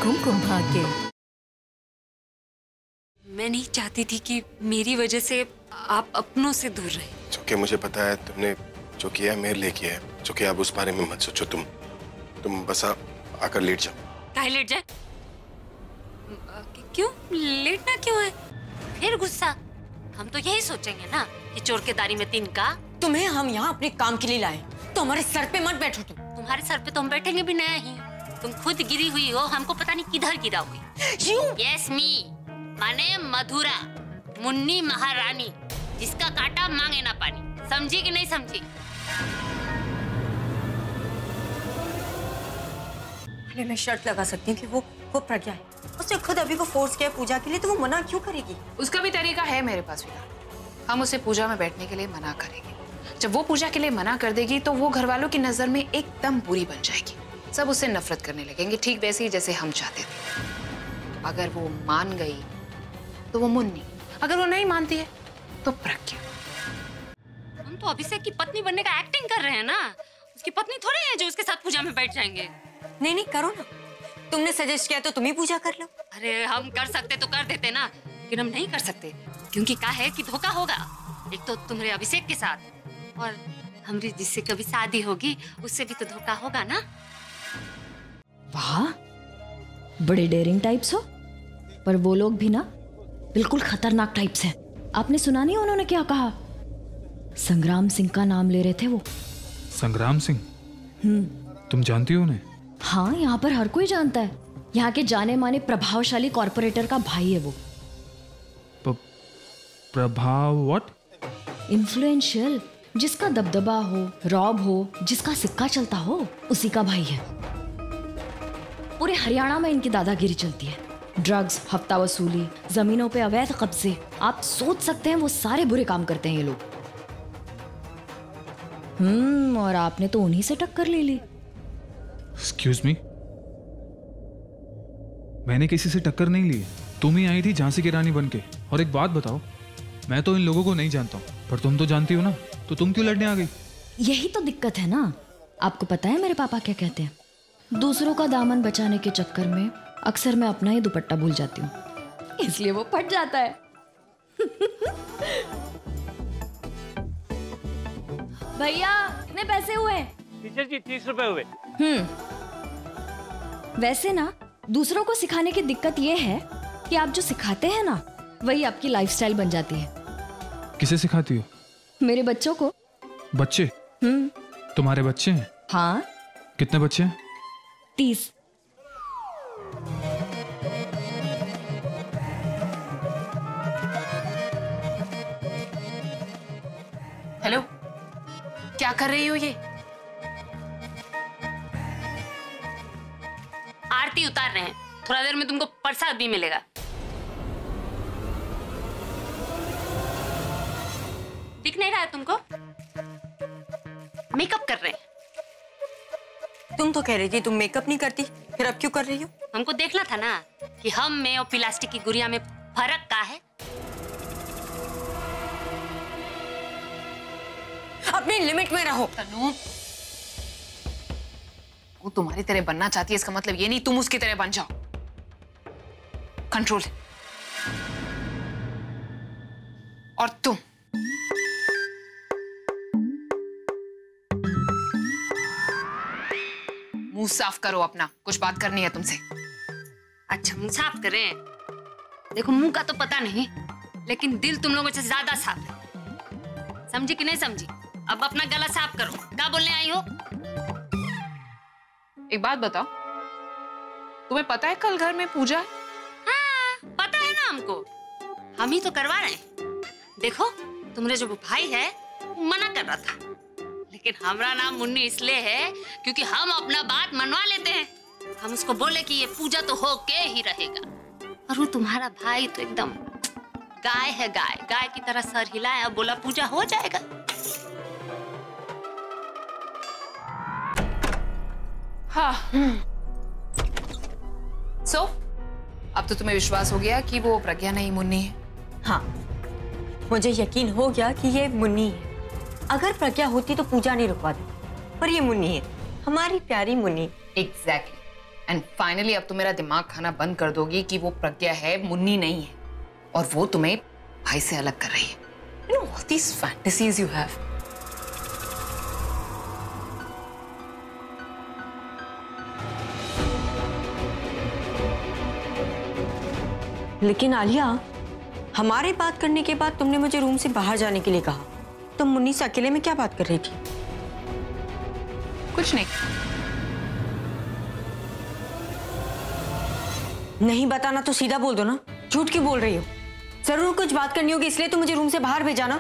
कुमकुम भाग्य। मैं नहीं चाहती थी कि मेरी वजह से आप अपनों से दूर रहे। क्योंकि मुझे पता है तुमने जो किया है मेरे लिए किया है, जो कि अब उस बारे में मत सोचो। तुम बस आकर लेट जाओ। काहे लेट जाए? क्यों लेटना क्यों है? फिर गुस्सा? हम तो यही सोचेंगे ना कि चोर के दारी में तिनका। तुम्हें हम यहाँ अपने काम के लिए लाए, तो हमारे सर पे मत बैठो। तुम्हारे सर पे तो हम बैठेंगे भी नहीं। तुम खुद गिरी हुई हो, हमको पता नहीं किधर गिरा हुई। यस मी, माने मधुरा, मुन्नी महारानी, जिसका कांटा मांगे ना पानी। समझी कि नहीं समझी? अरे मैं शर्त लगा सकती हूँ कि वो प्रज्ञा है। उसने खुद अभी को फोर्स किया पूजा के लिए, तो वो मना क्यों करेगी? उसका भी तरीका है मेरे पास भी। हम उसे पूजा में बैठने के लिए मना करेंगे। जब वो पूजा के लिए मना कर देगी तो वो घर वालों की नजर में एकदम बुरी बन जाएगी। सब उससे नफरत करने लगेंगे, ठीक वैसे ही जैसे हम चाहते थे। अगर वो मान गई तो वो मुन्नी, अगर वो नहीं मानती है तो प्रज्ञा। हम तो अभिषेक की पत्नी बनने का एक्टिंग कर रहे हैं ना। उसकी पत्नी थोड़ी है जो उसके साथ पूजा में बैठ जाएंगे। नहीं करो ना, तुमने सजेस्ट किया तो तुम ही पूजा कर लो। अरे हम कर सकते तो कर देते ना, लेकिन हम नहीं कर सकते क्योंकि क्या है कि धोखा होगा। एक तो तुम्हारे अभिषेक के साथ, और हमारी जिससे कभी शादी होगी उससे भी तो धोखा होगा ना। वाह, बड़े डेयरिंग टाइप्स हो, पर वो लोग भी ना बिल्कुल खतरनाक टाइप्स हैं। आपने सुना नहीं उन्होंने क्या कहा? संग्राम सिंह का नाम ले रहे थे वो। संग्राम सिंह? तुम जानती हो उन्हें? हाँ, यहाँ पर हर कोई जानता है। यहाँ के जाने माने प्रभावशाली कॉर्पोरेटर का भाई है वो। प्रभाव व्हाट? इन्फ्लुएंशियल, जिसका दबदबा हो, रॉब हो, जिसका सिक्का चलता हो, उसी का भाई है। पूरे हरियाणा में इनकी दादागिरी चलती है। ड्रग्स, हफ्ता वसूली, जमीनों पे अवैध कब्जे, आप सोच सकते हैं वो सारे बुरे काम करते हैं ये लोग। और आपने तो उन्हीं से टक्कर ले ली। एक्सक्यूज मी, मैंने किसी से टक्कर नहीं ली। तुम ही आई थी झांसी की रानी बनके। और एक बात बताओ, मैं तो इन लोगों को नहीं जानता हूँ, पर तुम तो जानती हो ना, तो तुम क्यों लड़ने आ गई? यही तो दिक्कत है ना। आपको पता है मेरे पापा क्या कहते हैं? दूसरों का दामन बचाने के चक्कर में अक्सर मैं अपना ही दुपट्टा भूल जाती हूँ, इसलिए वो फट जाता है। भैया, कितने पैसे हुए? टीचर जी 30 रुपए हुए। वैसे ना दूसरों को सिखाने की दिक्कत ये है कि आप जो सिखाते हैं ना, वही आपकी लाइफस्टाइल बन जाती है। किसे सिखाती हो? मेरे बच्चों को। बच्चे? तुम्हारे बच्चे हैं? हाँ। कितने बच्चे हैं? 30। हेलो, क्या कर रही हो ये? आरती उतार रहे हैं, थोड़ा देर में तुमको प्रसाद भी मिलेगा। दिख नहीं रहा है तुमको? मेकअप कर रहे हैं। तुम तो कह रही थी तुम मेकअप नहीं करती, फिर अब क्यों कर रही हो? हमको देखना था ना कि हम में और प्लास्टिक की गुड़िया में फर्क क्या है। अपनी लिमिट में रहो। तनु, वो तुम्हारी तरह बनना चाहती है, इसका मतलब ये नहीं तुम उसकी तरह बन जाओ। कंट्रोल। और तुम मुंह साफ करो अपना, कुछ बात करनी है तुमसे। अच्छा, मुंह साफ करें? देखो, मुंह का तो पता नहीं, लेकिन दिल तुम लोगों से ज्यादा साफ है। समझी कि नहीं समझी? अब अपना गला साफ करो। क्या बोलने आई हो? एक बात बताओ, तुम्हें पता है कल घर में पूजा है? हाँ, पता है ना हमको। हम ही तो करवा रहे हैं। देखो, तुम्हारे जो भाई है वो मना कर रहा था, लेकिन हमारा नाम मुन्नी इसलिए है क्योंकि हम अपना बात मनवा लेते हैं। हम उसको बोले कि ये पूजा तो होके ही रहेगा, और वो तुम्हारा भाई तो एकदम गाय है, गाय की तरह सर हिलाया और बोला पूजा हो जाएगा। हाँ। सो, अब तो तुम्हें विश्वास हो गया कि वो प्रज्ञा नहीं मुन्नी है? हाँ, मुझे यकीन हो गया कि ये मुन्नी है। अगर प्रज्ञा होती तो पूजा नहीं रुकवा देती, पर ये मुन्नी है, हमारी प्यारी मुन्नी। एग्जैक्टली। एंड फाइनली अब तुम मेरा दिमाग खाना बंद कर दोगी कि वो प्रज्ञा है, मुन्नी नहीं है, और वो तुम्हें भाई से अलग कर रही है। You know all these fantasies you have. लेकिन आलिया, हमारे बात करने के बाद तुमने मुझे रूम से बाहर जाने के लिए कहा। तुम मुन्नी से अकेले में क्या बात कर रही थी? कुछ नहीं। नहीं बताना तो सीधा बोल दो ना, झूठ क्यों बोल रही हो? जरूर कुछ बात करनी होगी इसलिए तो मुझे रूम से बाहर भेजा ना।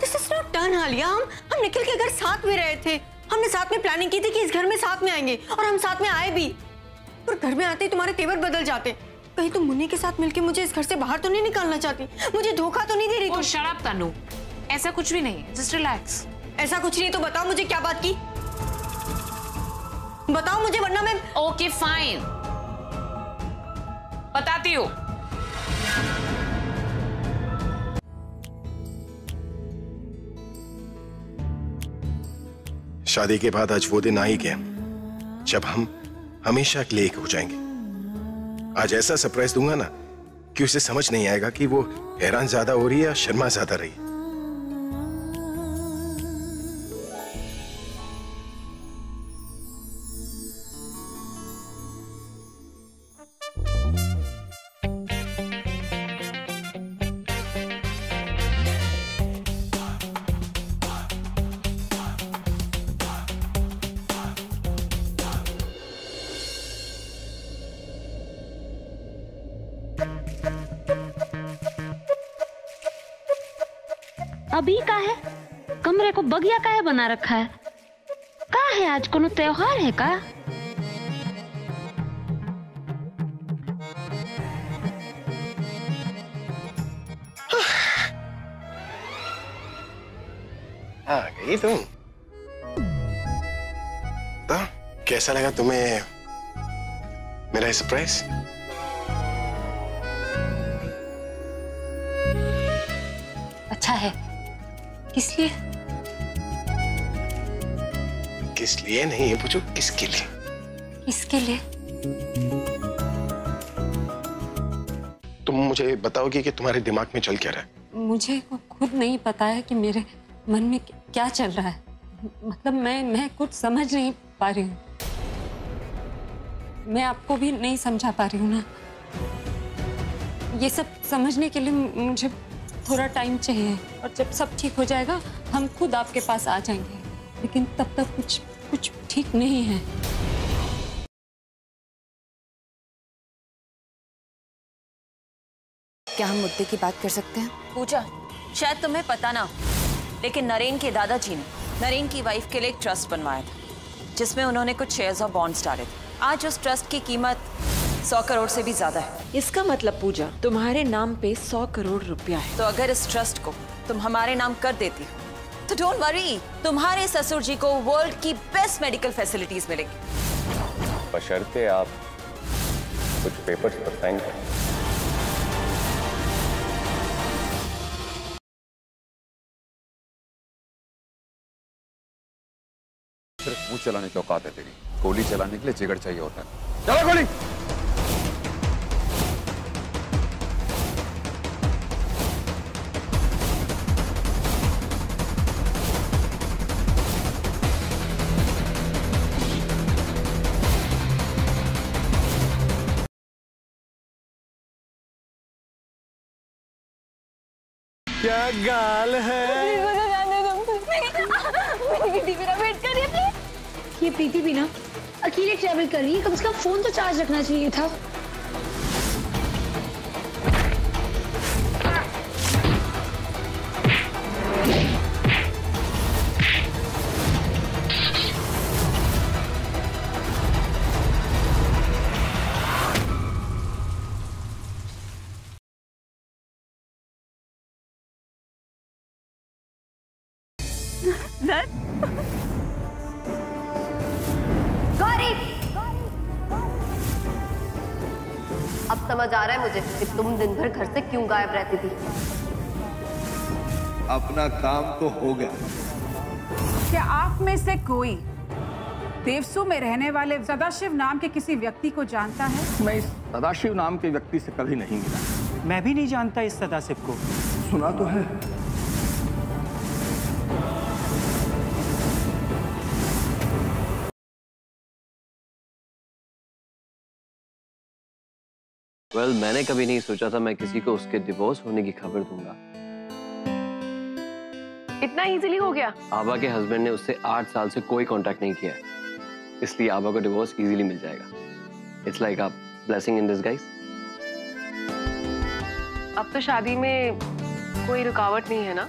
This is not done, Alia. हम निखिल के घर साथ में रहे थे, हमने साथ में प्लानिंग की थी कि इस घर में साथ में आएंगे, और हम साथ में आए भी। और घर में आते ही तुम्हारे तेवर बदल जाते। कहीं तुम मुन्नी के साथ मिलके मुझे इस घर से बाहर तो नहीं निकालना चाहती? मुझे धोखा तो नहीं दे रही? तुम शट अप तनु, ऐसा कुछ भी नहीं है, जस्ट रिलैक्स। ऐसा कुछ नहीं तो बताओ मुझे क्या बात की, बताओ मुझे, वरना मैं। ओके फाइन, बताती हूँ। शादी के बाद आज वो दिन आ ही गया जब हम हमेशा के लिए एक हो जाएंगे। आज ऐसा सरप्राइज दूंगा ना कि उसे समझ नहीं आएगा कि वो हैरान ज्यादा हो रही है या शर्मा ज्यादा रही है। अभी का है कमरे को बगिया का है बना रखा है? का है आज कोनो त्योहार है का? आ गई तुम। तो कैसा लगा तुम्हें मेरा सरप्राइज? अच्छा है। किस लिए? किस लिए नहीं, ये पूछो किसके लिए? किसके लिए? तुम मुझे बताओगी कि तुम्हारे दिमाग में चल क्या रहा है? मुझे खुद नहीं पता है कि मेरे मन में क्या चल रहा है। मतलब मैं कुछ समझ नहीं पा रही हूँ। मैं आपको भी नहीं समझा पा रही हूँ ना। ये सब समझने के लिए मुझे थोड़ा टाइम चाहिए, और जब सब ठीक हो जाएगा हम खुद आपके पास आ जाएंगे। लेकिन तब तक कुछ ठीक नहीं है। क्या हम मुद्दे की बात कर सकते हैं? पूजा, शायद तुम्हें पता ना, लेकिन नरेन के दादाजी ने नरेन की वाइफ के लिए एक ट्रस्ट बनवाया था जिसमें उन्होंने कुछ शेयर्स और बॉन्ड्स डाले थे। आज उस ट्रस्ट की कीमत 100 करोड़ से भी ज्यादा है। इसका मतलब पूजा तुम्हारे नाम पे 100 करोड़ रुपया है। तो अगर इस ट्रस्ट को तुम हमारे नाम कर देती हो तो डोंट वरी, तुम्हारे ससुर जी को वर्ल्ड की बेस्ट मेडिकल फैसिलिटीज मिलेगी। बशर्ते आप कुछ पेपर्स पर साइन करें। सिर्फ मुंह चलाने की औकात है तेरी, गोली चलाने के लिए जिगर चाहिए होता है। चला गोली। क्या गाल है? ये प्रीति भी ना अकेले ट्रैवल कर रही है, कम से कम फोन तो चार्ज रखना चाहिए था। अब समझ आ रहा है मुझे कि तुम दिन भर घर से क्यों गायब रहती थी। अपना काम तो हो गया। क्या आप में से कोई देवसू में रहने वाले सदाशिव नाम के किसी व्यक्ति को जानता है? मैं इस सदाशिव नाम के व्यक्ति से कभी नहीं मिला। मैं भी नहीं जानता इस सदाशिव को। सुना तो है। मैंने कभी नहीं सोचा था मैं किसी को उसके डिवोर्स होने की खबर दूंगा। इतना इजीली हो गया? आबा के हस्बैंड ने उससे 8 साल से कोई कांटेक्ट नहीं किया है, इसलिए आबा को डिवोर्स इजीली मिल जाएगा। It's like a blessing in disguise. अब तो शादी में कोई रुकावट नहीं है ना?